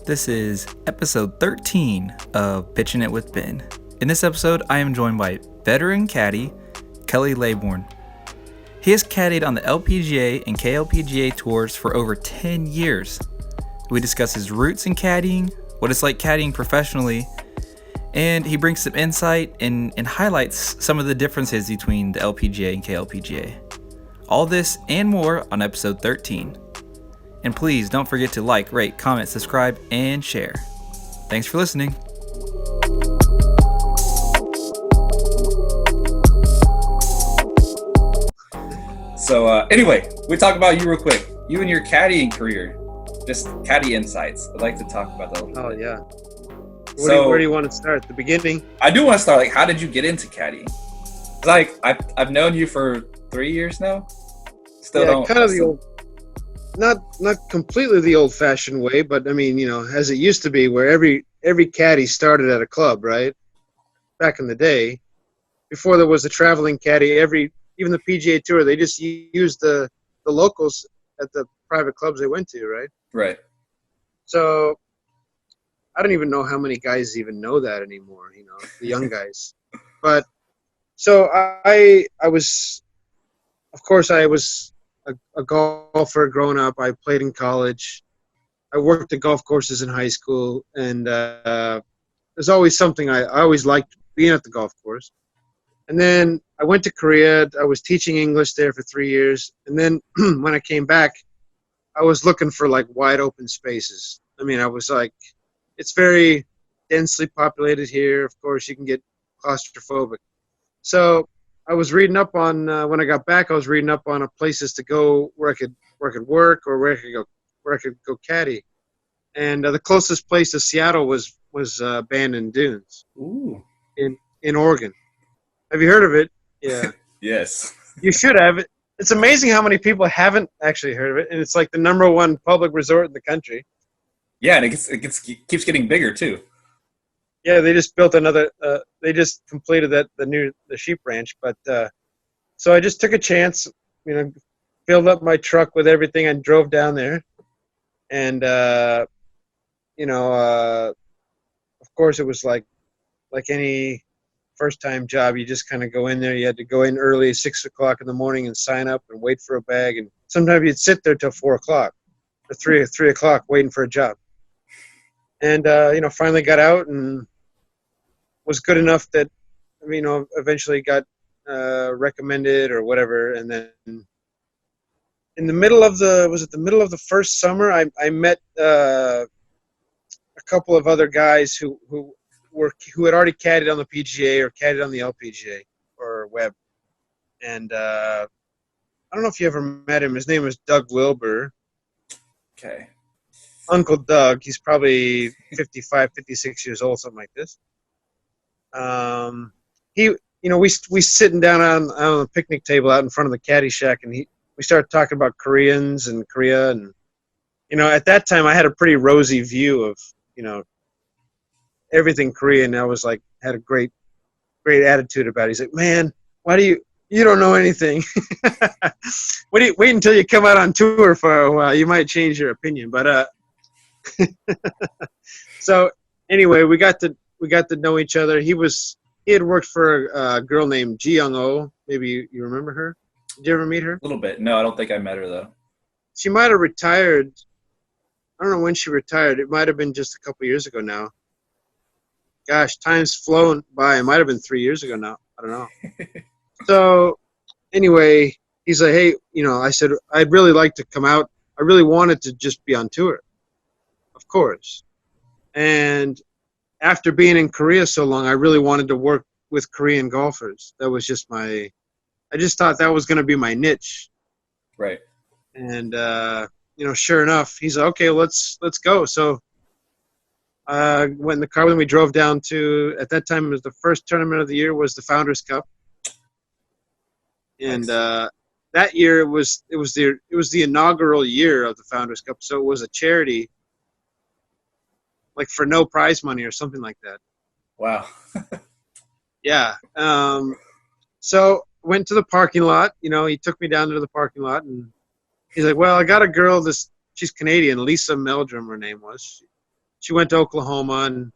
This is episode 13 of Pitchin' It with Ben. In this episode, I am joined by veteran caddy Kelly Laybourn. He has caddied on the LPGA and KLPGA Tours for over 10 years. We discuss his roots in caddying, what it's like caddying professionally, and he brings some insight and highlights some of the differences between the LPGA and KLPGA. All this and more on episode 13. And please don't forget to like, rate, comment, subscribe, and share. Thanks for listening. So anyway, we talk about you real quick. You and your caddying career. Just caddy insights. I'd like to talk about that a little bit. Yeah. Where do you want to start? At the beginning? I do want to start, how did you get into caddying? I've known you for 3 years now. Kind of the old, not completely the old-fashioned way, but I mean, as it used to be, where every caddy started at a club, right? Back in the day, before there was a traveling caddy, even the PGA Tour, they just used the locals at the private clubs they went to, right? Right. So I don't even know how many guys even know that anymore, the young guys. But so I was, of course, I was a golfer growing up. I played in college. I worked at golf courses in high school, and there's always something I always liked being at the golf course. And then I went to Korea. I was teaching English there for 3 years. And then when I came back, I was looking for wide open spaces. I mean, I was like, it's very densely populated here. Of course, you can get claustrophobic. So I was reading up on when I got back. I was reading up on places to go where I could work or where I could go caddy. And the closest place to Seattle was Bandon Dunes. Ooh. In Oregon. Have you heard of it? Yeah. Yes. You should have it. It's amazing how many people haven't actually heard of it, and it's like the number one public resort in the country. Yeah, and it keeps getting bigger too. Yeah, they just built another. They just completed the sheep ranch, but so I just took a chance. Filled up my truck with everything and drove down there, and of course it was like any first-time job. You just kind of go in there. You had to go in early, 6 o'clock in the morning, and sign up and wait for a bag. And sometimes you'd sit there till 4 o'clock or 3 o'clock waiting for a job. And finally got out and was good enough that eventually got recommended or whatever. And then in the middle of the first summer, I met a couple of other guys who had already caddied on the PGA or caddied on the LPGA or web. And I don't know if you ever met him. His name was Doug Wilbur. Okay. Uncle Doug. He's probably 55, 56 years old, something like this. We sitting down on the picnic table out in front of the caddy shack, and we started talking about Koreans and Korea. And, at that time I had a pretty rosy view of, everything Korean. I was had a great attitude about it. He's like, man, why do you don't know anything. Wait until you come out on tour for a while. You might change your opinion. But so anyway, we got to know each other. He had worked for a girl named Ji Young-oh. Maybe you remember her? Did you ever meet her? A little bit. No, I don't think I met her though. She might have retired. I don't know when she retired. It might have been just a couple years ago now. Gosh, time's flown by. It might have been 3 years ago now. I don't know. So anyway, he's like, hey, I said, I'd really like to come out. I really wanted to just be on tour, of course. And after being in Korea so long, I really wanted to work with Korean golfers. That was just I just thought that was going to be my niche. Right. And, sure enough, he's like, okay, let's go. So went in the car when we drove down to, at that time, it was the first tournament of the year was the Founders Cup. And Nice. That year it was the inaugural year of the Founders Cup, so it was a charity, for no prize money or something like that. Wow. Yeah. So went to the parking lot. He took me down to the parking lot, and he's like, "Well, I got a girl. She's Canadian. Lisa Meldrum, her name was. she went to Oklahoma, and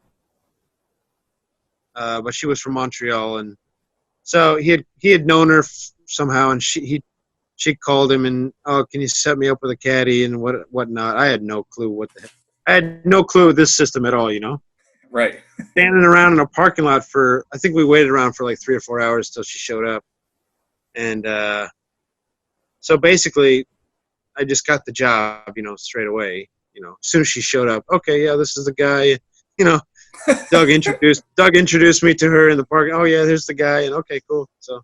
but she was from Montreal, and so he had known her somehow, and she called him and, oh, can you set me up with a caddy and whatnot. I had no clue I had no clue with this system at all, Right. Standing around in a parking lot I think we waited around for like 3 or 4 hours till she showed up. And so basically I just got the job, straight away, as soon as she showed up. Okay, yeah, this is the guy, Doug introduced me to her in the park. Oh yeah, there's the guy. And okay, cool. So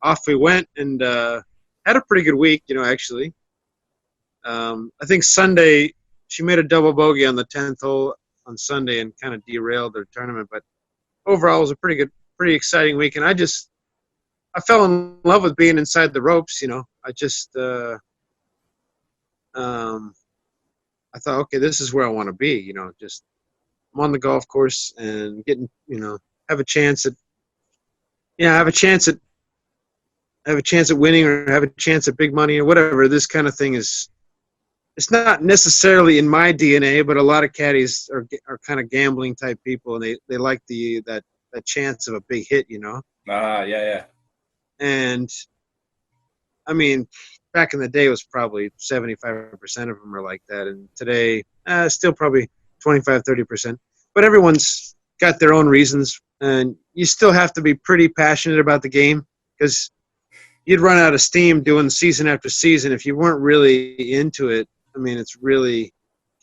off we went, and had a pretty good week, actually. I think Sunday she made a double bogey on the 10th hole on Sunday and kind of derailed their tournament. But overall, it was a pretty exciting week. And I fell in love with being inside the ropes. I just I thought, okay, this is where I want to be. Just I'm on the golf course and getting, have a chance at winning, or have a chance at big money or whatever. This kind of thing it's not necessarily in my DNA, but a lot of caddies are kind of gambling type people, and they like that chance of a big hit, Yeah. And I mean, back in the day, it was probably 75% of them are like that, and today, still probably 25-30%. But everyone's got their own reasons, and you still have to be pretty passionate about the game, because you'd run out of steam doing season after season if you weren't really into it. I mean, it's really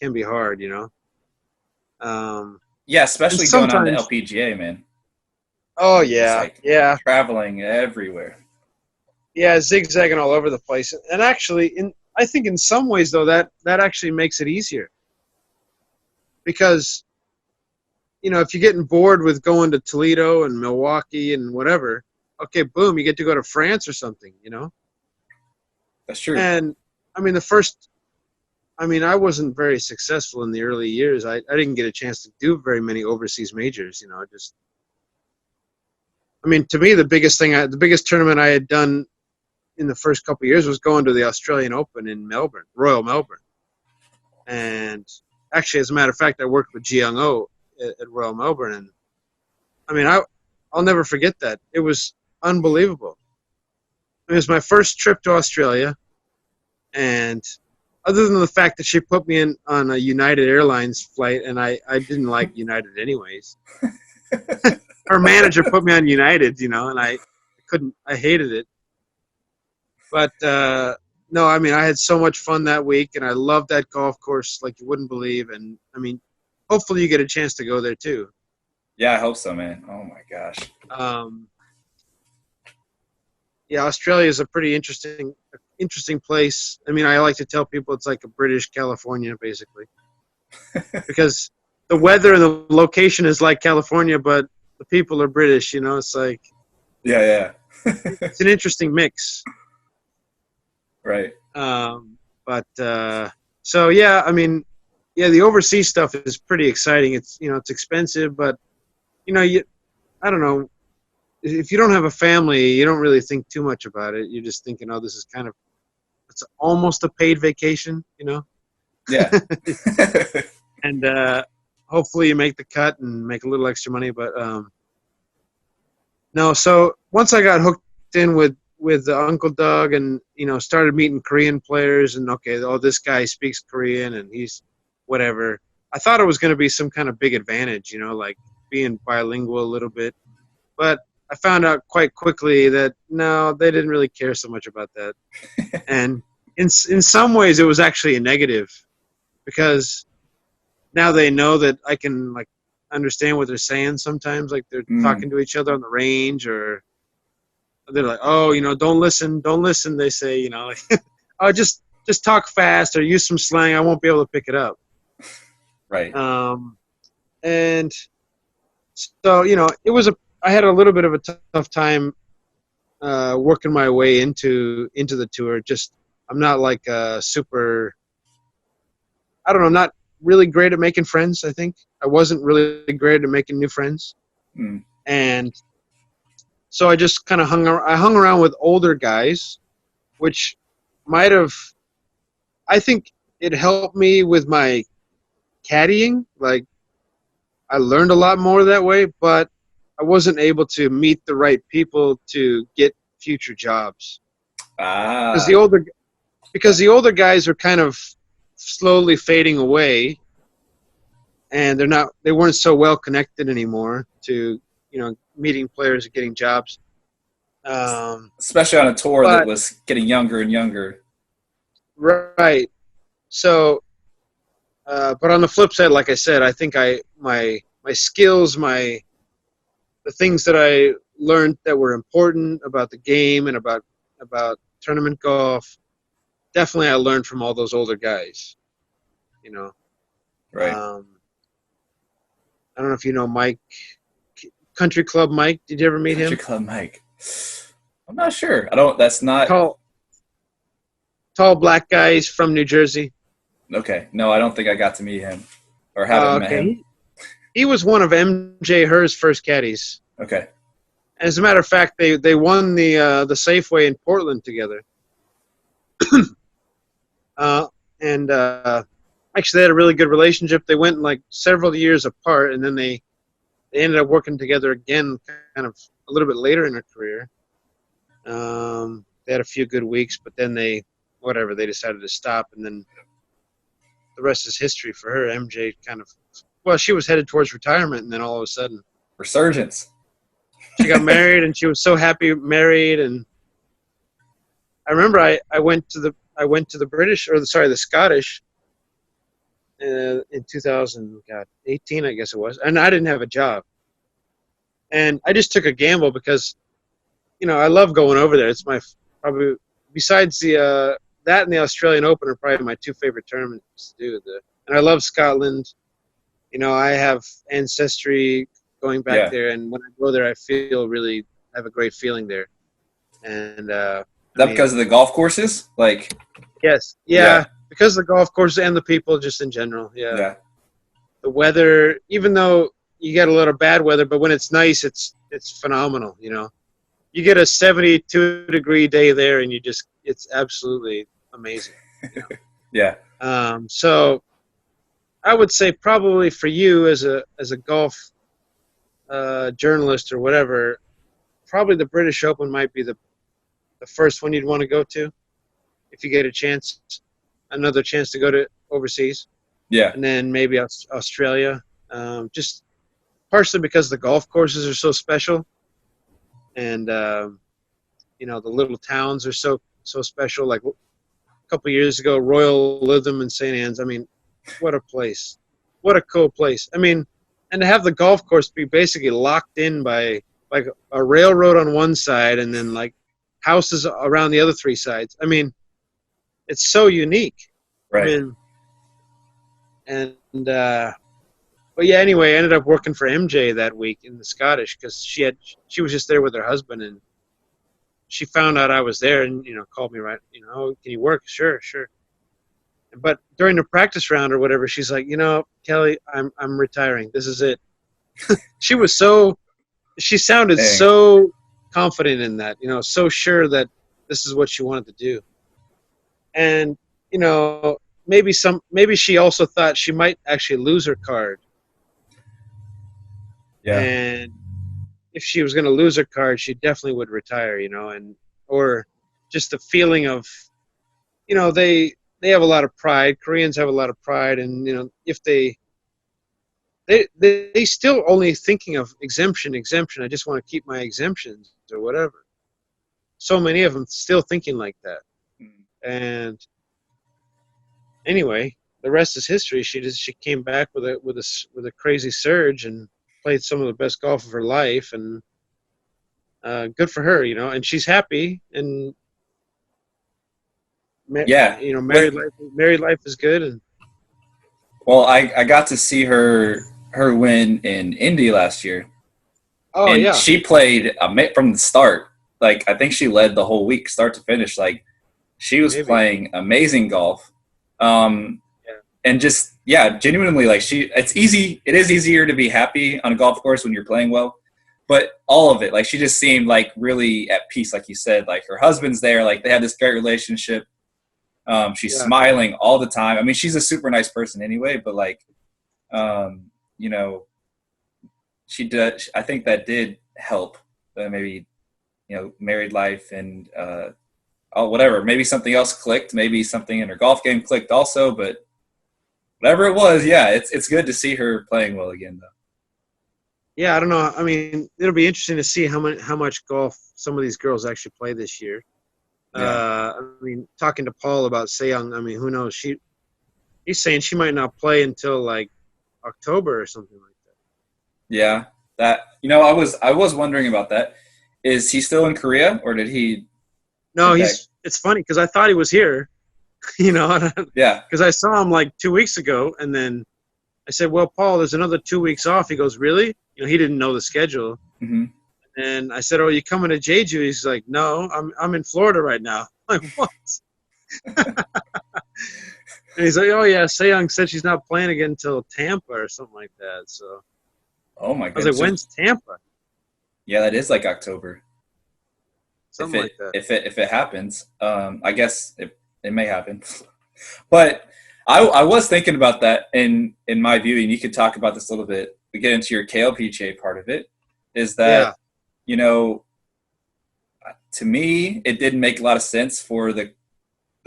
can be hard, Yeah, especially going on to LPGA, man. Oh yeah, yeah. Traveling everywhere. Yeah, zigzagging all over the place. And actually, I think in some ways though that actually makes it easier, because if you're getting bored with going to Toledo and Milwaukee and whatever, okay, boom, you get to go to France or something, That's true. And I mean, I wasn't very successful in the early years. I didn't get a chance to do very many overseas majors, to me, the biggest tournament I had done in the first couple of years was going to the Australian Open in Melbourne, Royal Melbourne. And actually, as a matter of fact, I worked with Ji Young Oh at Royal Melbourne, and I'll never forget that. It was unbelievable. It was my first trip to Australia, and other than the fact that she put me on a United Airlines flight, and I didn't like United anyways. Her manager put me on United, and I hated it. But no, I had so much fun that week, and I loved that golf course like you wouldn't believe. And hopefully you get a chance to go there too. Yeah, I hope so, man. Oh my gosh. Yeah, Australia is a pretty interesting place. I like to tell people it's like a British California, basically, because the weather and the location is like California, but the people are British. It's like, yeah. It's an interesting mix. Right. So yeah, the overseas stuff is pretty exciting. It's it's expensive, but I don't know. If you don't have a family, you don't really think too much about it. You're just thinking, oh, this is it's almost a paid vacation, Yeah. And hopefully you make the cut and make a little extra money. But no, so once I got hooked in with Uncle Doug and, started meeting Korean players, and okay, this guy speaks Korean and he's whatever. I thought it was going to be some kind of big advantage, like being bilingual a little bit. But I found out quite quickly that no, they didn't really care so much about that. And in some ways it was actually a negative, because now they know that I can understand what they're saying sometimes, like they're talking to each other on the range, or they're like, oh, don't listen, they say, oh, just talk fast or use some slang, I won't be able to pick it up. Right. And so, I had a little bit of a tough time working my way into the tour. Just I'm not like super. I don't know. I'm not really great at making friends. I think I wasn't really great at making new friends, and so I just kind of hung around with older guys, which might have. I think it helped me with my caddying. Like, I learned a lot more that way, but I wasn't able to meet the right people to get future jobs. Because Ah, the older guys are kind of slowly fading away, and they weren't so well connected anymore to meeting players and getting jobs. especially on a tour that But was getting younger and younger. right, so but on the flip side, like I said, I think my skills, the things that I learned that were important about the game and about tournament golf, definitely I learned from all those older guys. You know, Right. I don't know if you know Mike, Country Club Mike. Did you ever meet Country him? Club Mike. I'm not sure. I don't. That's not. Tall black guy. He's from New Jersey. Okay. No, I don't think I got to meet him or haven't met him. He was one of MJ Hur's first caddies. Okay. As a matter of fact, they won the Safeway in Portland together. And actually, they had a really good relationship. They went like several years apart, and then they ended up working together again, kind of a little bit later in their career. They had a few good weeks, but then they decided to stop, and then the rest is history for her. MJ she was headed towards retirement, and then all of a sudden, Resurgence. she got married, and she was so happy married. And I remember I went to the British, the Scottish, in 2018, I guess it was, and I didn't have a job, and I just took a gamble because, I love going over there. It's probably besides that and the Australian Open are probably my two favorite tournaments to do. And I love Scotland. I have ancestry going back there, and when I go there, I have a great feeling there. And Is that because of the golf courses? Like, yes, yeah, because of the golf courses and the people just in general. Yeah. The weather, even though you get a lot of bad weather, but when it's nice, it's phenomenal. You get a 72-degree day there, and it's absolutely amazing. Yeah. So I would say probably for you as a golf journalist or whatever, probably the British Open might be the first one you'd want to go to if you get another chance to go to overseas. Yeah. And then maybe Australia, just partially because the golf courses are so special, and the little towns are so special. Like a couple of years ago, Royal Lytham and St. Anne's. I mean, what a place! What a cool place! I mean, and to have the golf course be basically locked in by like a railroad on one side and then like houses around the other three sides. I mean, it's so unique. Right. I mean, but yeah, anyway, I ended up working for MJ that week in the Scottish because she was just there with her husband, and she found out I was there and called me right. Oh, can you work? Sure. But during the practice round or whatever, she's like, Kelly, I'm retiring. This is it. She sounded so confident in that, so sure that this is what she wanted to do. And maybe she also thought she might actually lose her card. Yeah. And if she was going to lose her card, she definitely would retire, or just the feeling of, they have a lot of pride. Koreans have a lot of pride, and if they still only thinking of exemption. I just want to keep my exemptions or whatever. So many of them still thinking like that. And anyway, the rest is history. She came back with a crazy surge and played some of the best golf of her life, and good for her, and she's happy, and married life is good. And well, I got to see her win in Indy last year. Oh, and yeah. She played from the start. Like, I think she led the whole week, start to finish. Like, she was playing amazing golf. And just, genuinely, like, it is easier to be happy on a golf course when you're playing well. But all of it, like, she just seemed, like, really at peace, like you said. Like, her husband's there. Like, they have this great relationship. She's smiling all the time. I mean, she's a super nice person anyway, but, like, You know, she did. I think that did help. Maybe married life and whatever. Maybe something else clicked. Maybe something in her golf game clicked also. But whatever it was, yeah, it's good to see her playing well again, though. Yeah, I don't know. I mean, it'll be interesting to see how much golf some of these girls actually play this year. Yeah. I mean, talking to Paul about Sejong, I mean, who knows? He's saying she might not play until like October or something like that. Yeah, that I was wondering about that. Is he still in Korea, or did he? No, come back? It's funny because I thought he was here, Yeah. because I saw him like 2 weeks ago, and then I said, "Well, Paul, there's another 2 weeks off." He goes, "Really?" He didn't know the schedule. Mm-hmm. And I said, "Oh, you coming to Jeju?" He's like, "No, I'm in Florida right now." I'm like, what? And he's like, "Oh yeah, Sejong said she's not playing again until Tampa or something like that." So Oh my I was goodness. like, "When's Tampa?" Yeah, that is like October. Something like that. If it happens, I guess it may happen. But I was thinking about that in my view, and you could talk about this a little bit. We get into your KLPGA part of it. Is that to me, it didn't make a lot of sense for the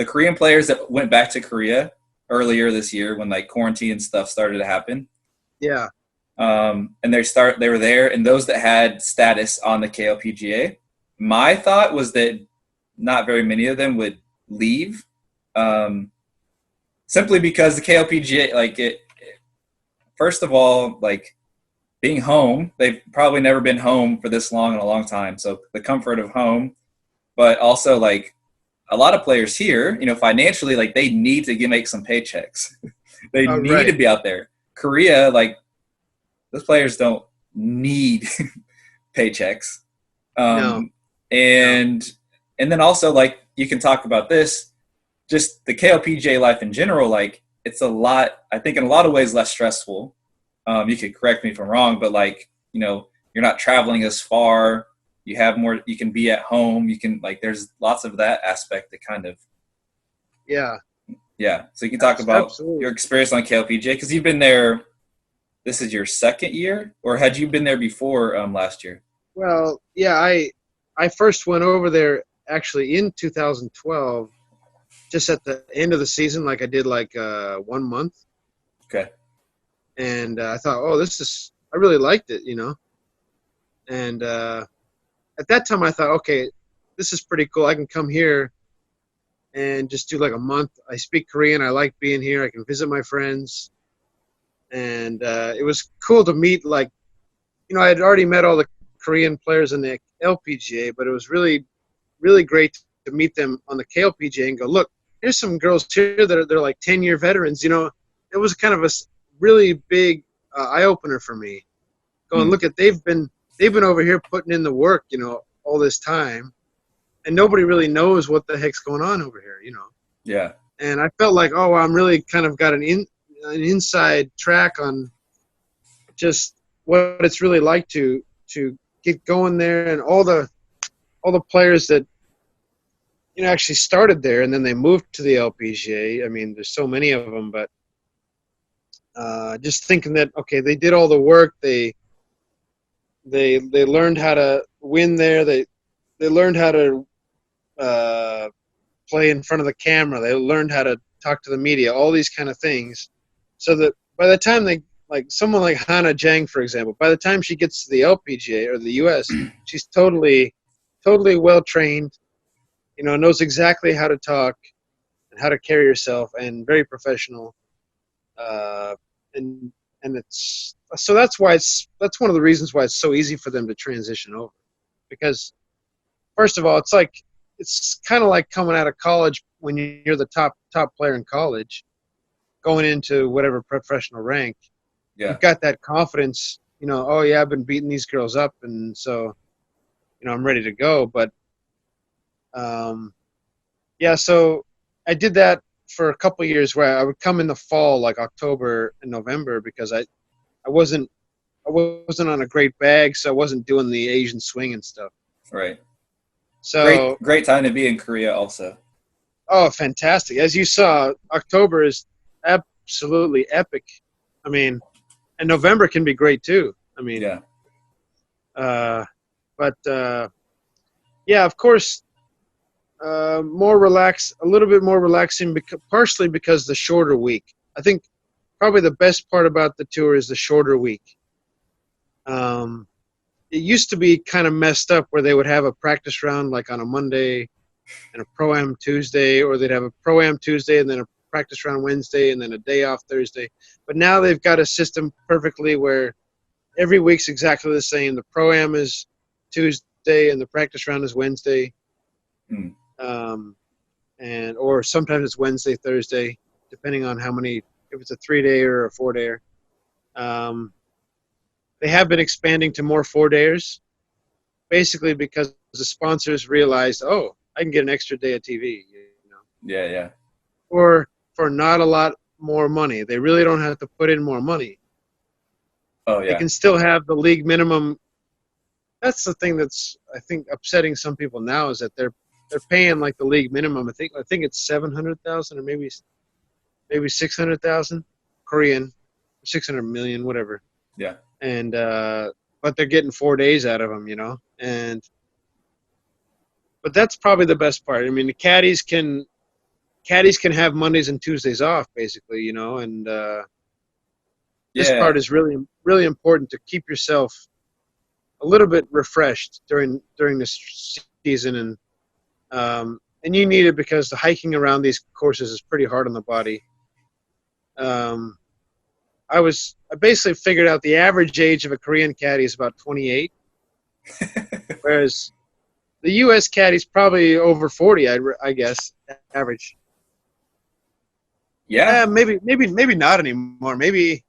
Korean players that went back to Korea earlier this year when like quarantine and stuff started to happen. Yeah. And they were there, and those that had status on the KLPGA. My thought was that not very many of them would leave, simply because the KLPGA, first of all, like being home, they've probably never been home for this long in a long time. So the comfort of home, but also like a lot of players here, financially, like they need to make some paychecks. They need to be out there. Korea, like those players don't need paychecks. No. And then also like you can talk about this, just the KLPGA life in general, like it's a lot, I think in a lot of ways less stressful. You could correct me if I'm wrong, but like, you're not traveling as far. You have more, you can be at home. You can there's lots of that aspect that kind of. Yeah. Yeah. So you can talk about Absolutely. your experience on KLPGA because you've been there. This is your second year, or had you been there before last year? Well, yeah, I first went over there actually in 2012, just at the end of the season, like I did 1 month. Okay. And I thought, oh, I really liked it, And at that time I thought, okay, this is pretty cool. I can come here and just do like a month. I speak Korean. I like being here. I can visit my friends. And it was cool to meet, I had already met all the Korean players in the LPGA, but it was really, really great to meet them on the KLPGA and go, look, here's some girls here they're like 10-year veterans. It was kind of a really big eye opener for me. Going, look at they've been over here putting in the work, all this time, and nobody really knows what the heck's going on over here, Yeah. And I felt like, oh, I'm really kind of got an inside track on just what it's really like to get going there, and all the players that actually started there and then they moved to the LPGA. I mean, there's so many of them, but just thinking that okay, they did all the work. They learned how to win there. They learned how to play in front of the camera. They learned how to talk to the media. All these kind of things, so that by the time they someone like Hannah Jang, for example, by the time she gets to the LPGA or the US, she's totally well trained. Knows exactly how to talk and how to carry herself, and very professional. And it's so that's one of the reasons why it's so easy for them to transition over, because first of all, it's kind of like coming out of college when you're the top player in college, going into whatever professional rank. Yeah. You've got that confidence. Oh yeah, I've been beating these girls up, and so I'm ready to go. But yeah, so I did that for a couple of years where I would come in the fall, like October and November, because I wasn't on a great bag, so I wasn't doing the Asian swing and stuff. Right. So great time to be in Korea also. Oh, fantastic. As you saw, October is absolutely epic. I mean, And November can be great too. I mean, Yeah. But yeah, of course, more relaxed, a little bit more relaxing, partially because the shorter week. I think probably the best part about the tour is the shorter week. It used to be kind of messed up where they would have a practice round like on a Monday and a Pro-Am Tuesday, or they'd have a Pro-Am Tuesday and then a practice round Wednesday and then a day off Thursday. But now they've got a system perfectly where every week's exactly the same. The Pro-Am is Tuesday and the practice round is Wednesday. Mm. Or sometimes it's Wednesday, Thursday, depending on how many, if it's a 3-day or a 4-dayer. They have been expanding to more 4-dayers, basically because the sponsors realized, oh, I can get an extra day of TV, you know. Yeah, yeah. Or for not a lot more money. They really don't have to put in more money. Oh, yeah. They can still have the league minimum. That's the thing that's, I think, upsetting some people now, is that they're paying like the league minimum. I think it's 700,000 or maybe 600,000 Korean, 600 million, whatever. Yeah. And but they're getting 4 days out of them, you know. But that's probably the best part. I mean, the caddies can have Mondays and Tuesdays off, basically, you know. And this part is really, really important to keep yourself a little bit refreshed during this season, and you need it because the hiking around these courses is pretty hard on the body. I basically figured out the average age of a Korean caddy is about 28, whereas the U.S. caddy's probably over 40, I guess, average. Yeah. Maybe not anymore. Maybe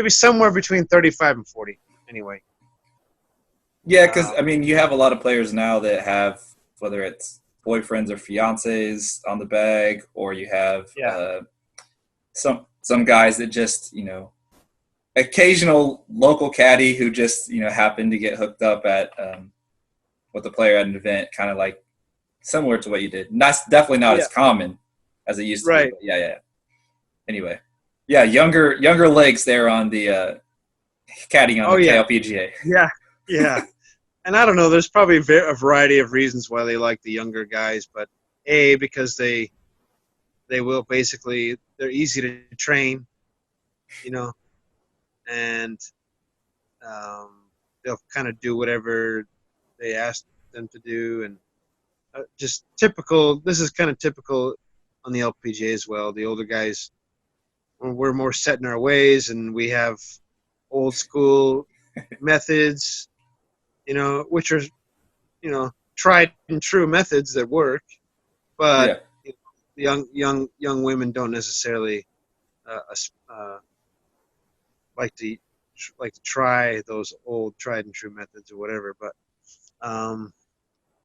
somewhere between 35 and 40. Anyway. Yeah, because I mean, you have a lot of players now that have, whether it's boyfriends or fiancés on the bag, or you have some guys that just, you know, occasional local caddy who just, you know, happen to get hooked up at with the player at an event, kind of like similar to what you did. And that's definitely not as common as it used to be. But yeah. Anyway, yeah, younger legs there on the caddying on the KLPGA. Yeah. And I don't know, there's probably a variety of reasons why they like the younger guys, but because they will basically, they're easy to train, you know, and they'll kind of do whatever they ask them to do, and just typical. This is kind of typical on the LPGA as well. The older guys, we're more set in our ways, and we have old school methods, you know, which are, you know, tried and true methods that work, but young women don't necessarily like to try those old tried and true methods or whatever. But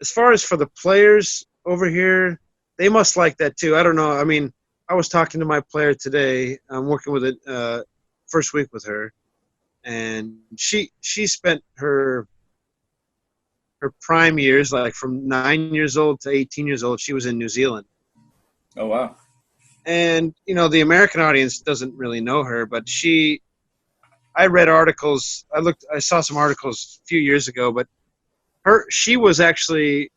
as far as for the players over here, they must like that too. I don't know. I mean, I was talking to my player today. I'm working with it first week with her, and she spent her prime years, like from 9 years old to 18 years old, she was in New Zealand. Oh, wow. And, you know, the American audience doesn't really know her, but I read articles, I saw some articles a few years ago, but she was actually,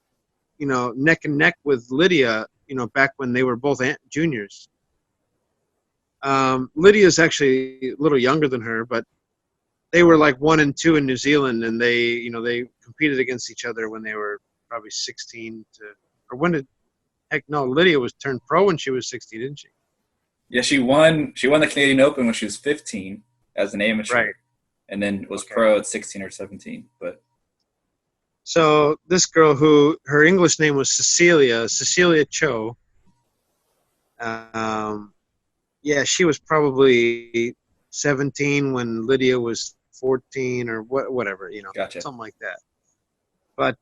you know, neck and neck with Lydia, you know, back when they were both juniors. Lydia's actually a little younger than her, but they were like 1 and 2 in New Zealand, and they competed against each other when they were probably 16 Lydia was turned pro when she was 16, didn't she? Yeah, she won the Canadian Open when she was 15 as an amateur. Right. And then was pro at 16 or 17, but so this girl, who her English name was Cecilia Cho, she was probably 17 when Lydia was 14 or whatever, you know, Gotcha. Something like that. But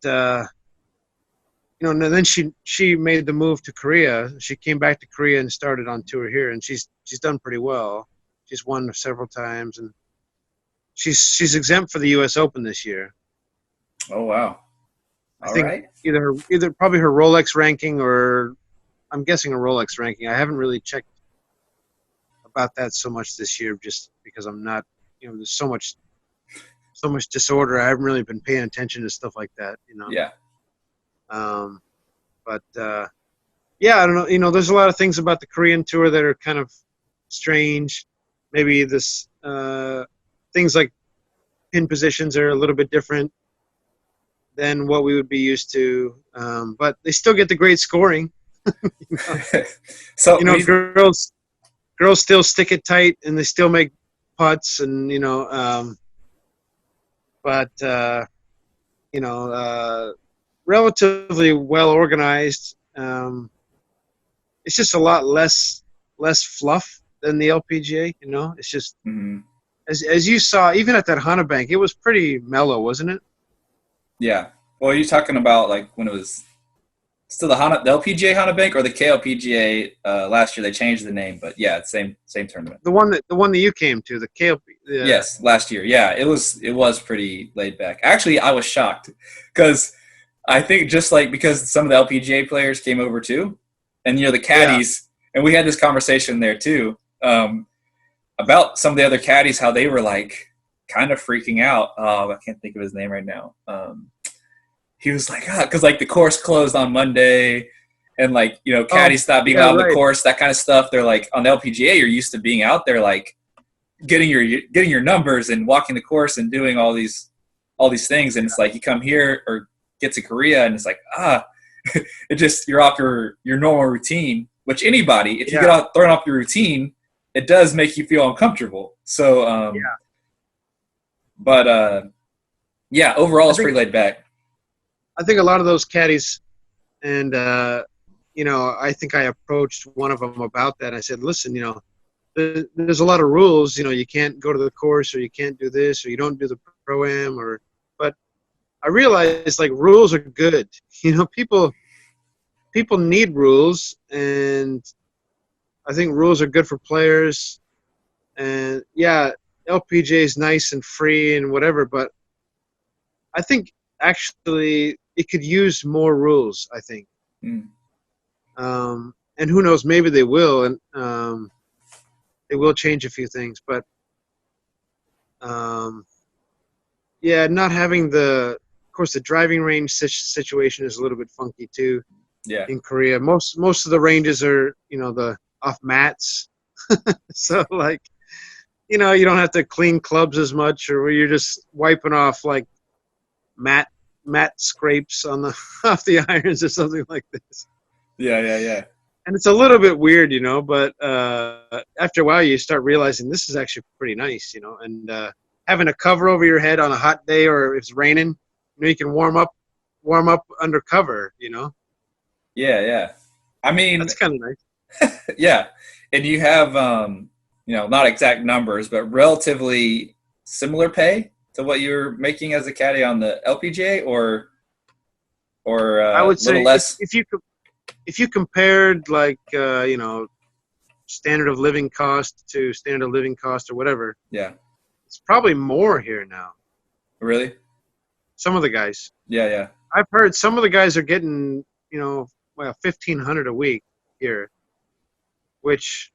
you know, and then she made the move to Korea. She came back to Korea and started on tour here, and she's done pretty well. She's won several times, and she's exempt for the U.S. Open this year. Oh, wow. I think either probably her Rolex ranking, or I'm guessing a Rolex ranking. I haven't really checked about that so much this year, just because I'm not, there's so much disorder. I haven't really been paying attention to stuff like that. Yeah. But yeah, I don't know. There's a lot of things about the Korean tour that are kind of strange. Maybe this things like pin positions are a little bit different than what we would be used to. But they still get the great scoring. So girls still stick it tight and they still make putts, and relatively well organized. It's just a lot less fluff than the LPGA. It's just as you saw, even at that Hana Bank, it was pretty mellow, wasn't it? Yeah. Well, you're talking about like when it was still the LPGA Hana Bank or the KLPGA last year. They changed the name, but yeah, it's same tournament. The one that you came to, the KLP. Yes, last year. Yeah, it was pretty laid back. Actually, I was shocked because I think just like because some of the LPGA players came over too, and the caddies, and we had this conversation there too about some of the other caddies, how they were like kind of freaking out. I can't think of his name right now. He was like, because like the course closed on Monday, and like caddies stopped being allowed on the course, that kind of stuff. They're like on the LPGA, you're used to being out there like getting your numbers and walking the course and doing all these things, and it's like you come here or get to Korea and it's like it just you're off your normal routine. Which anybody, if you get thrown off your routine, it does make you feel uncomfortable. So but overall it's pretty laid back. I think a lot of those caddies, and I think I approached one of them about that. I said, listen, there's a lot of rules. You can't go to the course, or you can't do this, or you don't do the pro-am, but I realized like rules are good. People need rules, and I think rules are good for players. And yeah, LPGA is nice and free and whatever, but I think actually it could use more rules, I think. And who knows, maybe they will, and they will change a few things, but not having of course the driving range situation is a little bit funky too. Yeah. In Korea, most of the ranges are the off mats, so like you don't have to clean clubs as much, or where you're just wiping off like mat scrapes on the off the irons or something like this. Yeah. And it's a little bit weird, but after a while you start realizing this is actually pretty nice, and having a cover over your head on a hot day or if it's raining, you can warm up under cover, Yeah. I mean, that's kind of nice. Yeah. And you have not exact numbers, but relatively similar pay to what you're making as a caddy on the LPGA, or I would say less. If you compared like standard of living cost to standard of living cost or whatever, it's probably more here now. Really? Some of the guys. Yeah. I've heard some of the guys are getting $1,500 a week here, which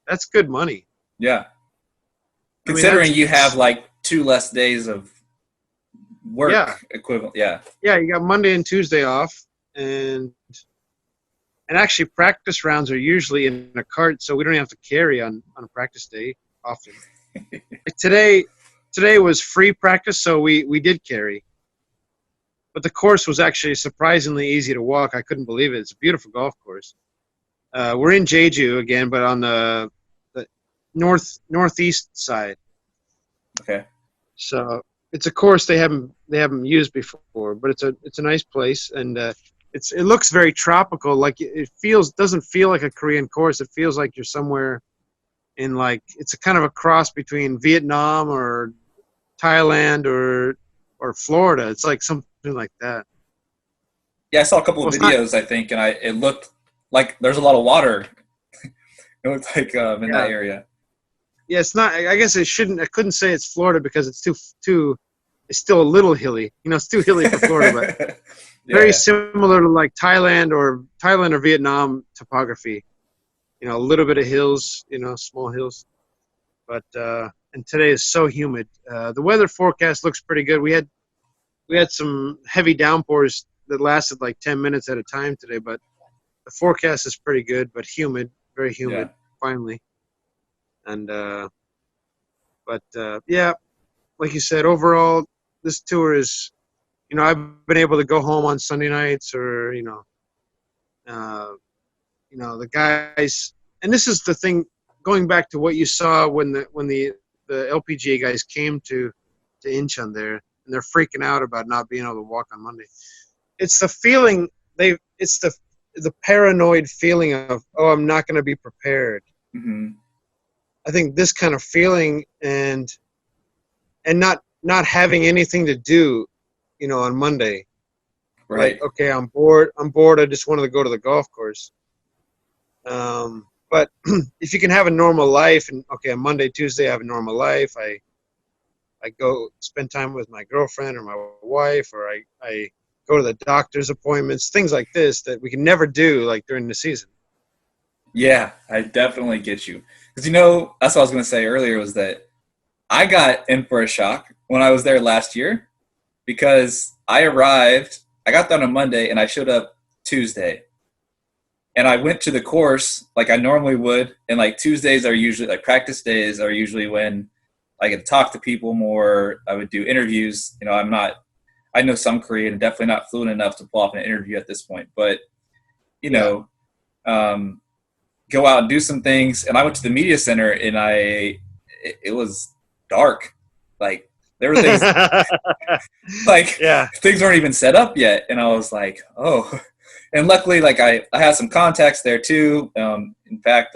that's good money. Yeah. Considering you have like 2 less days of work equivalent. Yeah. Yeah, you got Monday and Tuesday off, and actually practice rounds are usually in a cart, so we don't have to carry on a practice day often. Like today was free practice, so we did carry. But the course was actually surprisingly easy to walk. I couldn't believe it. It's a beautiful golf course. We're in Jeju again, but on the northeast side. Okay. So it's a course they haven't used before, but it's a nice place, and it looks very tropical. Like it doesn't feel like a Korean course. It feels like you're somewhere in like it's a kind of a cross between Vietnam or Thailand or Florida. It's like something like that. Yeah, I saw a couple of videos, I think, and it looked like there's a lot of water. It looked like in that area. Yeah, it's not. I guess it shouldn't. I couldn't say it's Florida because it's too. It's still a little hilly. It's too hilly for Florida, but very similar to like Thailand or Vietnam topography. A little bit of hills. Small hills, but and today is so humid. The weather forecast looks pretty good. We had some heavy downpours that lasted like 10 minutes at a time today, but the forecast is pretty good, but humid, very humid, finally. And yeah, like you said, overall, this tour is, I've been able to go home on Sunday nights, or the guys. And this is the thing, going back to what you saw when the LPGA guys came to Incheon there, and they're freaking out about not being able to walk on Monday. It's the feeling it's the paranoid feeling of, oh, I'm not going to be prepared. Mm-hmm. I think this kind of feeling and not having anything to do, on Monday. Right. Like, okay, I'm bored. I just wanted to go to the golf course. But if you can have a normal life, and okay, on Monday, Tuesday, I have a normal life. I go spend time with my girlfriend or my wife, or I go to the doctor's appointments, things like this that we can never do like during the season. Yeah, I definitely get you. Because, that's what I was going to say earlier, was that I got in for a shock when I was there last year, because I got there on a Monday and I showed up Tuesday. And I went to the course like I normally would. And like Tuesdays are usually, like practice days are usually when I get to talk to people more. I would do interviews. I know some Korean, and definitely not fluent enough to pull off an interview at this point. But, go out and do some things. And I went to the media center, and it was dark. Like, there were things like things weren't even set up yet. And I was like, oh. And luckily, like I had some contacts there too. In fact,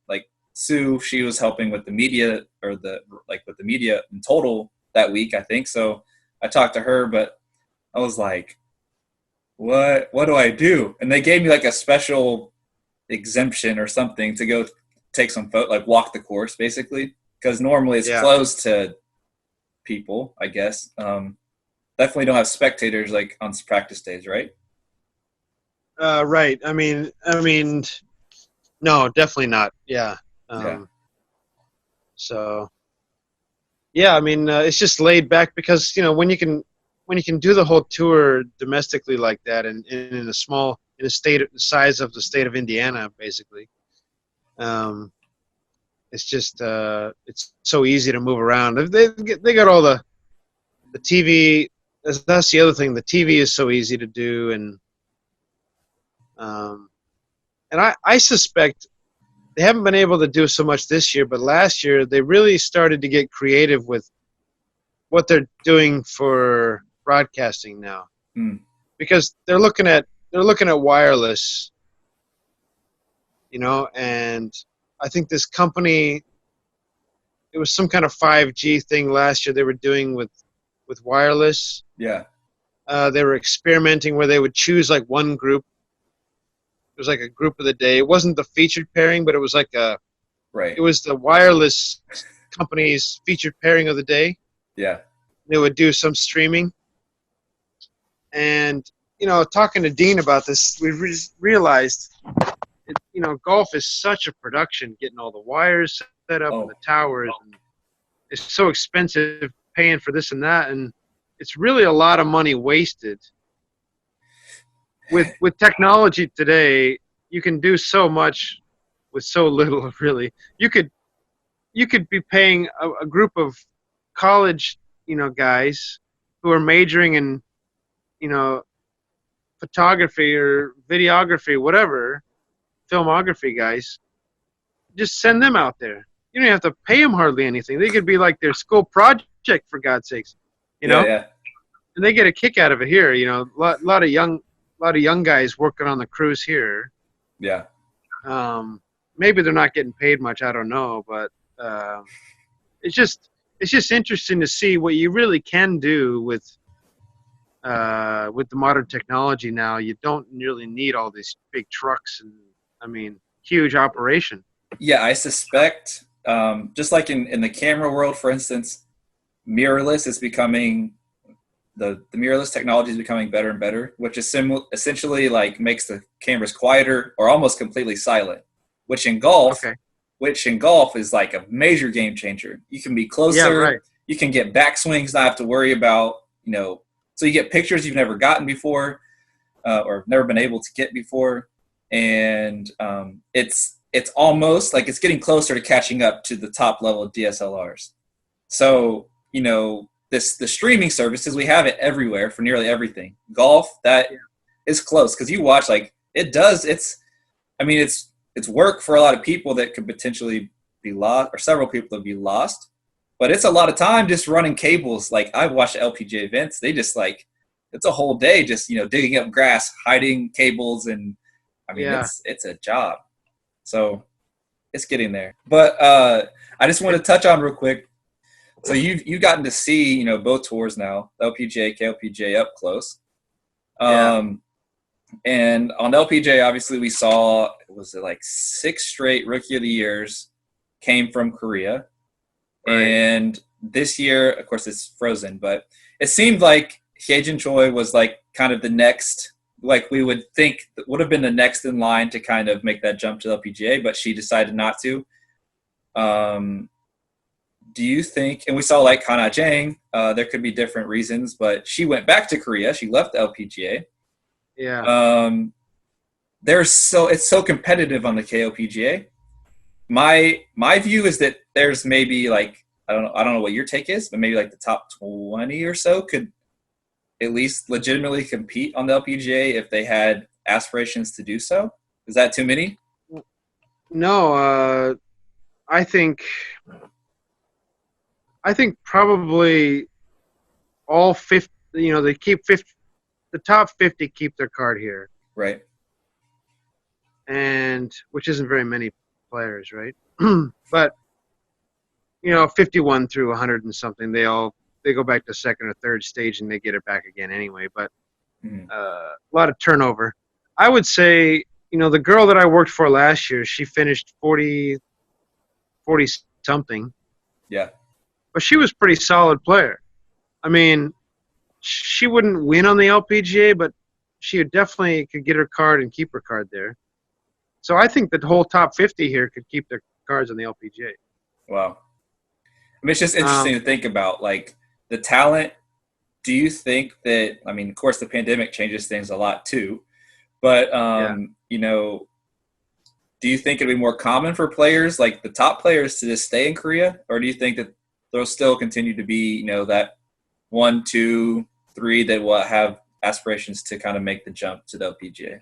like Sue, she was helping with the media, or with the media in total that week, I think. So I talked to her, but I was like, what do I do? And they gave me like a special exemption or something to go take some like walk the course, basically, because normally it's closed to people, I guess. Definitely don't have spectators like on practice days, right? Right. I mean, no, definitely not. Yeah. So, yeah, I mean, it's just laid back because, when you can do the whole tour domestically like that, and in a state the size of the state of Indiana, basically, it's just it's so easy to move around. They got all the TV. That's the other thing. The TV is so easy to do, and I suspect they haven't been able to do so much this year, but last year they really started to get creative with what they're doing for broadcasting now, because they're looking at wireless, and I think this company, it was some kind of 5G thing last year they were doing with wireless. Yeah. They were experimenting where they would choose like one group. It was like a group of the day. It wasn't the featured pairing, but it was like it was the wireless company's featured pairing of the day. Yeah. They would do some streaming. And, talking to Dean about this, we realized, golf is such a production, getting all the wires set up and the towers. And it's so expensive paying for this and that. And it's really a lot of money wasted. With technology today, you can do so much with so little, really. You could be paying a group of college, guys who are majoring in, photography or videography, whatever, filmography guys, just send them out there. You don't have to pay them hardly anything. They could be like their school project, for God's sakes, Yeah. And they get a kick out of it here. A lot of young guys working on the crews here. Yeah. Maybe they're not getting paid much. I don't know, but it's just interesting to see what you really can do with the modern technology now. You don't really need all these big trucks and huge operation. Yeah, I suspect, just like in the camera world, for instance, mirrorless is becoming. The mirrorless technology is becoming better and better, which is essentially like makes the cameras quieter or almost completely silent, which in golf which in golf is like a major game changer. You can be closer. Yeah, right. You can get backswings, not have to worry about, so you get pictures you've never gotten before or never been able to get before. And it's almost like it's getting closer to catching up to the top level of DSLRs. So, the streaming services, we have it everywhere for nearly everything. Golf, that is close because you watch, like, it's work for a lot of people that could potentially be lost, or several people that be lost. But it's a lot of time just running cables. Like, I've watched LPGA events. They just, like, it's a whole day just, digging up grass, hiding cables. And, it's a job. So it's getting there. But I just want to touch on real quick. So you've gotten to see, both tours now, LPGA, KLPGA up close. And on LPGA, obviously, we saw, was it like 6 straight Rookie of the Years came from Korea. Right. And this year, of course, it's frozen, but it seemed like Hyejin Choi was like kind of the next, like we would think would have been the next in line to kind of make that jump to LPGA, but she decided not to. Do you think, and we saw like Hana Jang, there could be different reasons, but she went back to Korea. She left the LPGA. Yeah. It's so competitive on the KLPGA. My view is that there's maybe like, I don't know what your take is, but maybe like the top 20 or so could at least legitimately compete on the LPGA if they had aspirations to do so. Is that too many? No, I think probably all 50, they keep 50, the top 50 keep their card here. Right. And which isn't very many players, right? But 51 through 100 and something, they go back to second or third stage and they get it back again anyway. But a lot of turnover. I would say, the girl that I worked for last year, she finished 40 something. Yeah. But she was a pretty solid player. I mean, she wouldn't win on the LPGA, but she definitely could get her card and keep her card there. So I think the whole top 50 here could keep their cards on the LPGA. Wow. It's just interesting to think about, like, the talent. Do you think that, of course, the pandemic changes things a lot too, but, do you think it'd be more common for players, like the top players, to just stay in Korea? Or do you think that there'll still continue to be, that 1, 2, 3 that will have aspirations to kind of make the jump to the LPGA?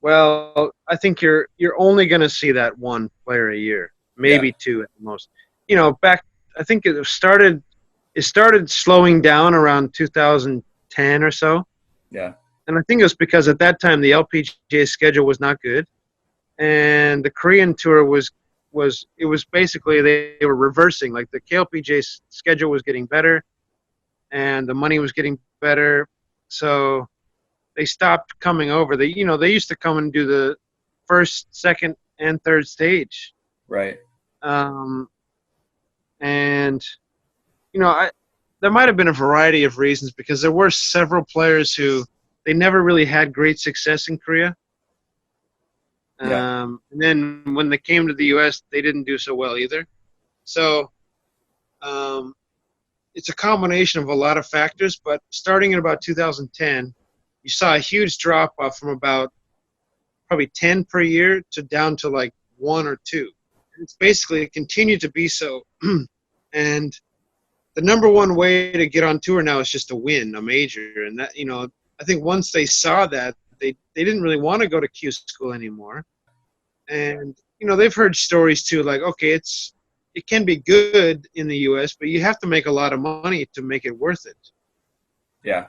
Well, I think you're only going to see that one player a year, maybe two at the most. I think it started slowing down around 2010 or so. Yeah. And I think it was because at that time the LPGA schedule was not good, and the Korean tour was basically they were reversing. Like, the KLPGA schedule was getting better, and the money was getting better, so they stopped coming over. They used to come and do the first, second, and third stage. Right. And there might have been a variety of reasons, because there were several players who they never really had great success in Korea. Yeah. And then when they came to the U.S., they didn't do so well either. So it's a combination of a lot of factors, but starting in about 2010, you saw a huge drop-off from about probably 10 per year to down to like 1 or 2. And it's basically continued to be so. And the number one way to get on tour now is just to win a major. And that, I think once they saw that, they didn't really want to go to Q school anymore. And, they've heard stories too, like, okay, it can be good in the U.S., but you have to make a lot of money to make it worth it. Yeah.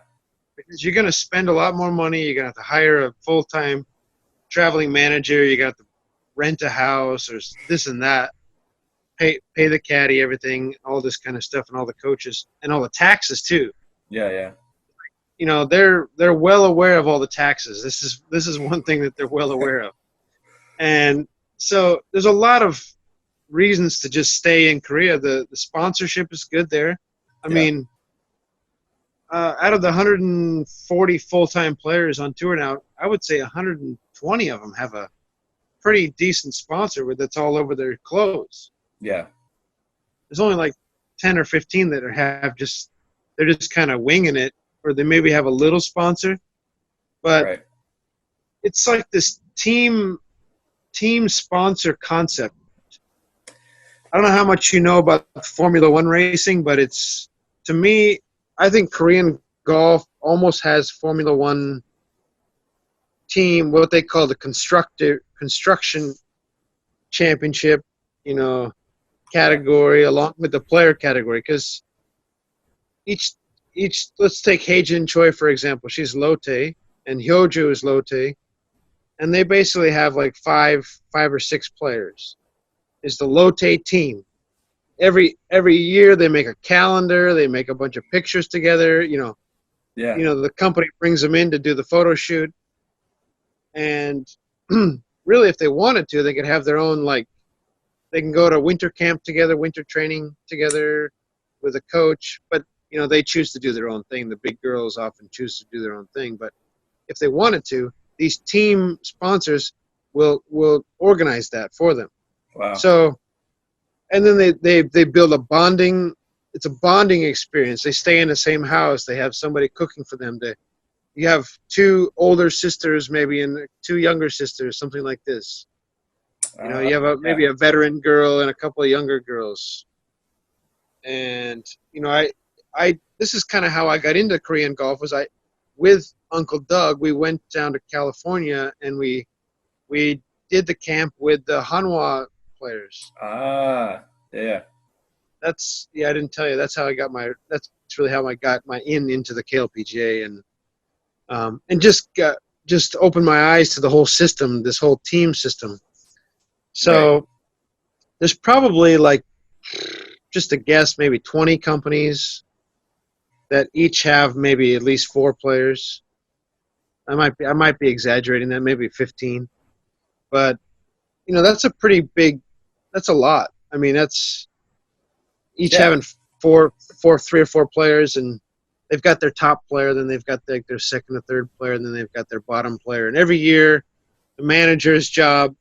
Because you're going to spend a lot more money. You're going to have to hire a full-time traveling manager. You got to rent a house or this and that. Pay the caddy, everything, all this kind of stuff, and all the coaches, and all the taxes too. Yeah. They're well aware of all the taxes. This is one thing that they're well aware of. And so there's a lot of reasons to just stay in Korea. The sponsorship is good there. I mean, out of the 140 full-time players on tour now, I would say 120 of them have a pretty decent sponsor that's all over their clothes. Yeah. There's only like 10 or 15 that they're just kind of winging it, or they maybe have a little sponsor, but Right. it's like this team sponsor concept. I don't know how much you know about Formula One racing, but to me, I think Korean golf almost has Formula One team, what they call the construction championship, category, along with the player category, because each let's take Haejin Choi for example. She's Lotte, and Hyoju is Lotte, and they basically have like five or six players. Is the Lotte team. Every year they make a calendar, they make a bunch of pictures together. Yeah. The company brings them in to do the photo shoot, and really, if they wanted to, they could have their own, like, they can go to winter camp together, winter training together with a coach, but they choose to do their own thing. The big girls often choose to do their own thing, but if they wanted to, these team sponsors will organize that for them. Wow. So, and then they build a bonding. It's a bonding experience. They stay in the same house. They have somebody cooking for them. You have two older sisters, maybe, and two younger sisters, something like this. You have maybe a veteran girl and a couple of younger girls. And this is kind of how I got into Korean golf. With Uncle Doug, we went down to California and we did the camp with the Hanwha players. Yeah. I didn't tell you. That's really how I got my into the KLPGA, and just opened my eyes to the whole system, this whole team system. So Right. There's probably, like, just a guess, maybe 20 companies that each have maybe at least 4 players. I might be exaggerating that, maybe 15. But that's a pretty big. That's a lot. I mean, that's each having 3 or 4 players, and they've got their top player, then they've got their second or third player, and then they've got their bottom player. And every year, the manager's job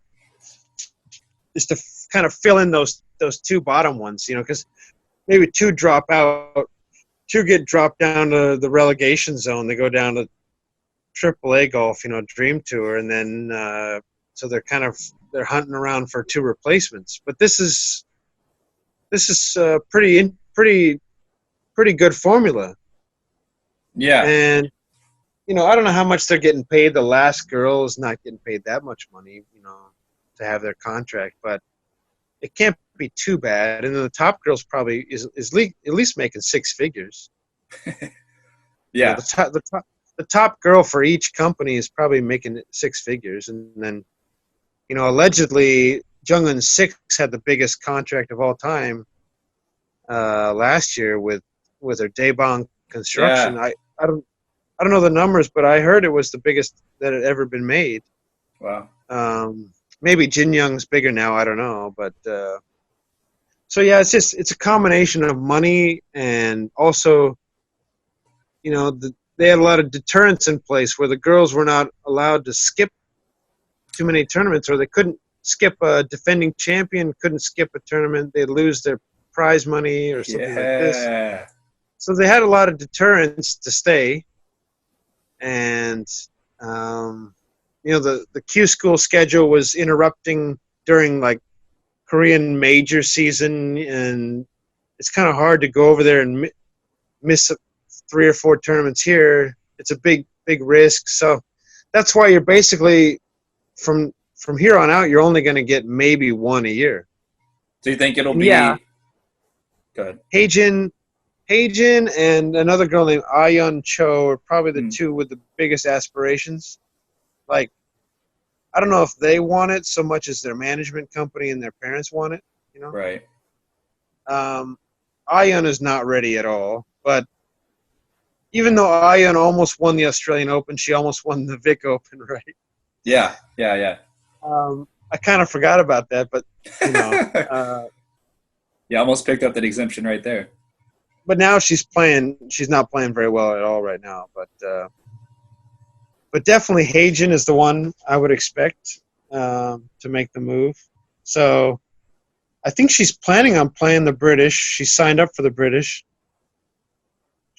is to kind of fill in those 2 bottom ones, because maybe 2 drop out, 2 get dropped down to the relegation zone. They go down to AAA golf, Dream Tour, and then so they're hunting around for 2 replacements. But this is pretty good formula. Yeah. And I don't know how much they're getting paid. The last girl is not getting paid that much money, to have their contract, but it can't be too bad. And then the top girl's probably is at least making 6 figures. Yeah. The top girl for each company is probably making 6 figures, and then allegedly Jung-Un 6 had the biggest contract of all time last year with her Daebang Construction. Yeah. I don't know the numbers, but I heard it was the biggest that had ever been made. Wow. Maybe Jin Young's bigger now. I don't know, but so yeah, it's a combination of money, and also, they had a lot of deterrence in place where the girls were not allowed to skip too many tournaments, or they couldn't skip a defending champion, couldn't skip a tournament. They'd lose their prize money or something like this. So they had a lot of deterrence to stay, and the Q school schedule was interrupting during, like, Korean major season, and it's kind of hard to go over there and miss 3 or 4 tournaments here. It's a big risk. So that's why you're basically from here on out, you're only going to get maybe 1 a year. So you think it'll be? Yeah. Go ahead. Haejin and another girl named Ayun Cho are probably the 2 with the biggest aspirations. Like, I don't know if they want it so much as their management company and their parents want it, Right. Ayun is not ready at all, but even though Ayun almost won the Australian Open, she almost won the Vic Open, right? Yeah. I kind of forgot about that, but you almost picked up that exemption right there. But now she's not playing very well at all right now. But definitely Haejin is the one I would expect. to make the move. So I think she's planning on playing the British. She signed up for the British.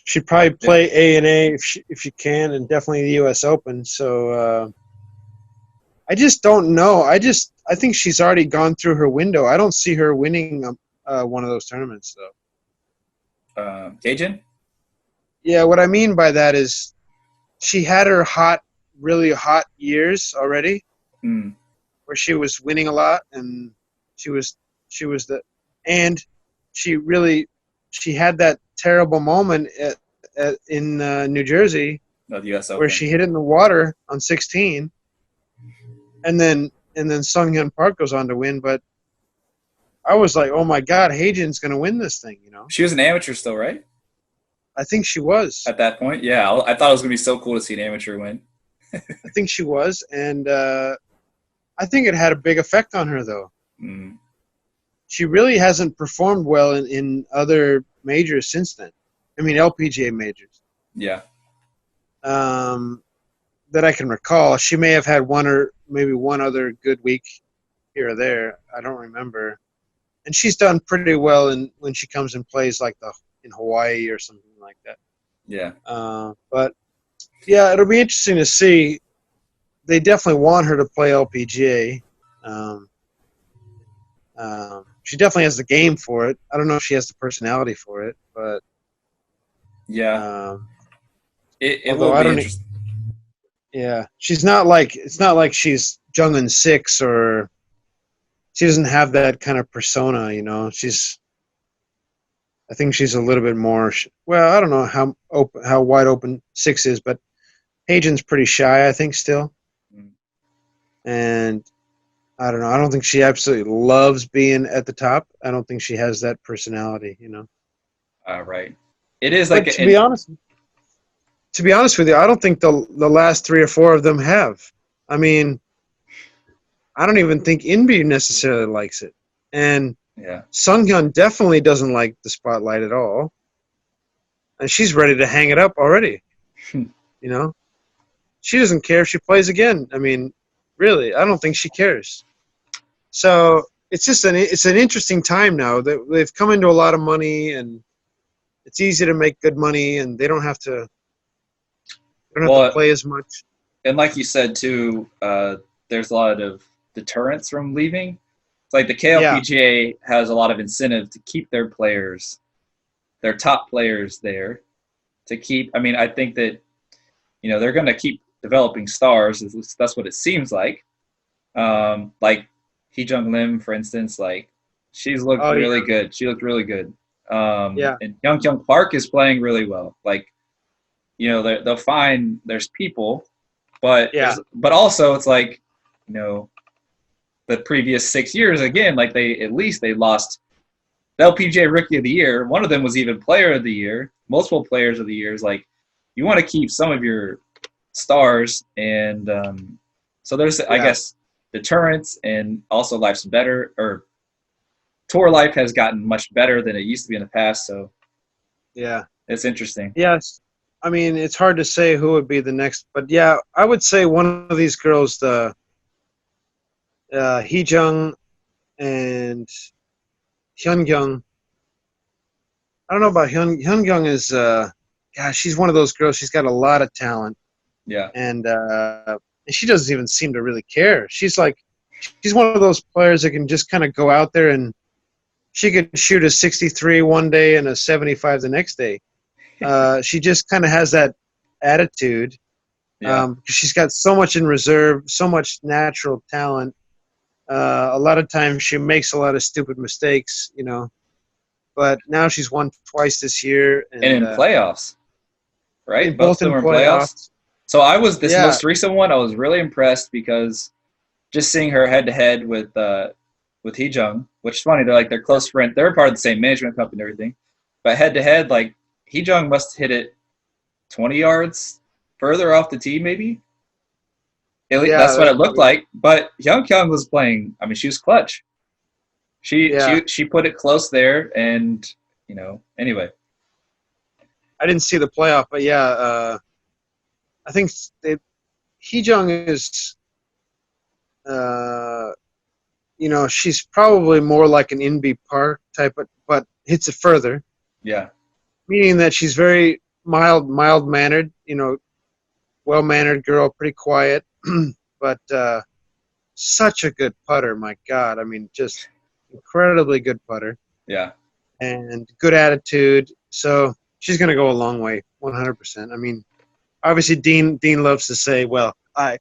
She'd probably play A&A if she can, and definitely the U.S. Open. So I just don't know. I think she's already gone through her window. I don't see her winning one of those tournaments, though. Cajun? Yeah, what I mean by that is she had her really hot years already, where she was winning a lot, and she and she had that terrible moment in New Jersey, No, the U.S. Open. where she hit it in the water on 16, and then Sung Hyun Park goes on to win. But I was like, oh my God, Haejin's going to win this thing, you know? She was an amateur still, right? I think she was. At that point, yeah. I thought it was going to be so cool to see an amateur win. I think she was, and I think it had a big effect on her, though. She really hasn't performed well in other majors since then. I mean, LPGA majors. Yeah. That I can recall. She may have had one or maybe one other good week here or there. I don't remember. And she's done pretty well when she comes and plays like in Hawaii or something like that. Yeah. But yeah, it'll be interesting to see. They definitely want her to play LPGA. She definitely has the game for it. I don't know if she has the personality for it, but yeah, it will be interesting. Yeah, it's not like she's Jung-in 6 or she doesn't have that kind of persona, you know. I think she's a little bit more. Well, I don't know how wide open 6 is, but Haejin's pretty shy, I think, still. And I don't know. I don't think she absolutely loves being at the top. I don't think she has that personality, you know. Right. It is like to be honest with you, I don't think the last 3 or 4 of them have. I mean, I don't even think Inby necessarily likes it, and Sunghyun definitely doesn't like the spotlight at all, and she's ready to hang it up already. You know, she doesn't care if she plays again. I mean, really, I don't think she cares. So it's just it's an interesting time now that they've come into a lot of money, and it's easy to make good money, and they don't have to play as much. And like you said too, there's a lot of deterrence from leaving. It's like the KLPGA has a lot of incentive to keep their top players there. To keep, I mean, I think that they're going to keep developing stars. That's what it seems like. Like Hee-jung Lim, for instance, like she's looked really good. She looked really good. And Young Park is playing really well. Like, they'll find there's people, but also it's like, the previous 6 years again, like they lost the LPGA Rookie of the Year. One of them was even Player of the Year. Multiple Players of the Years. Like, you want to keep some of your stars, and so there's I guess deterrence, and also life's better, or tour life has gotten much better than it used to be in the past. So it's interesting. Yes. I mean, it's hard to say who would be the next, but yeah, I would say one of these girls, the Hee-jung and Hyun-kyung. I don't know about Hyun-kyung is, she's one of those girls. She's got a lot of talent. Yeah. And she doesn't even seem to really care. She's one of those players that can just kind of go out there and she could shoot a 63 one day and a 75 the next day. She just kind of has that attitude. She's got so much in reserve, so much natural talent. A lot of times she makes a lot of stupid mistakes, But now she's won twice this year. And in playoffs, right? Both in playoffs. So I was most recent one. I was really impressed because just seeing her head to head with Hee-jung, which is funny. They're close friends. They're part of the same management company and everything. But head to head, like Hee-jung must hit it 20 yards further off the tee, maybe. That's what it looked like. But Hyun-kyung was playing. I mean, she was clutch. She put it close there, and anyway. I didn't see the playoff, but I think Hee-jung is she's probably more like an NB Park type, but hits it further. Yeah. Meaning that she's very mild-mannered, well-mannered girl, pretty quiet, but such a good putter, my God. I mean, just incredibly good putter. Yeah. And good attitude. So she's going to go a long way, 100%. I mean, obviously Dean loves to say, well, I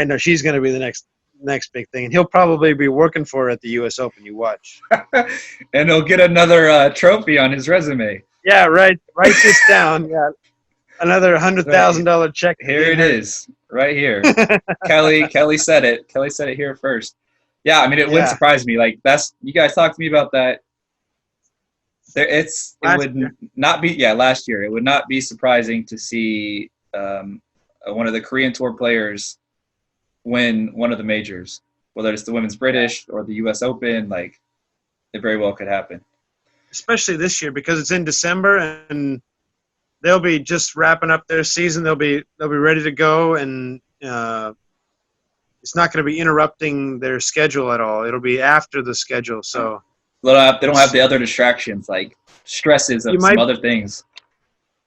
know she's going to be the next big thing. And he'll probably be working for her at the U.S. Open. You watch. And he'll get another trophy on his resume. Yeah, right. Write this down. Yeah. Another $100,000 check. Here it is, right here. Kelly said it. Kelly said it here first. Yeah, I mean, it wouldn't surprise me. Like, you guys talked to me about that. Not be last year. It would not be surprising to see one of the Korean Tour players win one of the majors, whether it's the Women's British or the U.S. Open. Like, it very well could happen. Especially this year because it's in December and they'll be just wrapping up their season. They'll be ready to go, and it's not going to be interrupting their schedule at all. It'll be after the schedule. So they don't have the other distractions like stresses of some other things.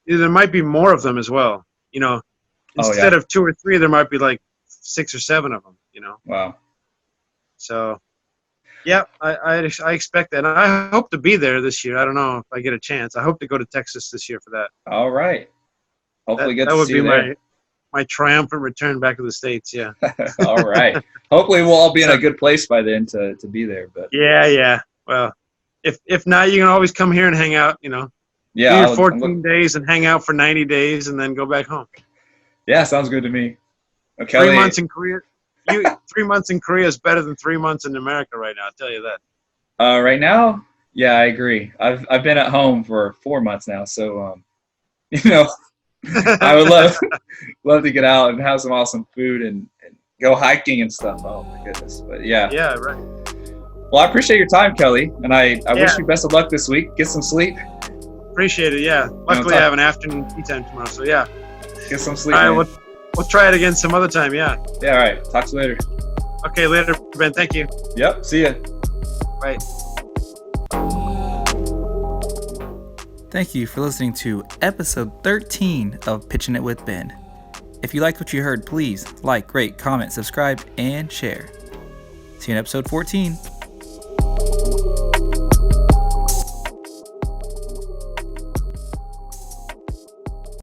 There might be more of them as well. Instead of 2 or 3, there might be like 6 or 7 of them. Wow. So. Yeah, I expect that. And I hope to be there this year. I don't know if I get a chance. I hope to go to Texas this year for that. All right. Hopefully that would be my triumphant return back to the States, yeah. All right. Hopefully we'll all be in a good place by then to be there. But Yeah. Well, if not, you can always come here and hang out, Yeah, do your 14 days and hang out for 90 days and then go back home. Yeah, sounds good to me. Okay. 3 months in Korea. 3 months in Korea is better than 3 months in America right now. I'll tell you that. Right now, yeah, I agree. I've been at home for 4 months now, so I would love to get out and have some awesome food and go hiking and stuff. Oh my goodness, but yeah. Yeah, right. Well, I appreciate your time, Kelly, and I wish you best of luck this week. Get some sleep. Appreciate it. Yeah. Luckily, I have an afternoon tea time tomorrow, so yeah. Get some sleep. All right, we'll try it again some other time, yeah. Yeah, all right. Talk to you later. Okay, later, Ben. Thank you. Yep, see ya. Bye. Thank you for listening to episode 13 of Pitchin' It with Ben. If you liked what you heard, please like, rate, comment, subscribe, and share. See you in episode 14.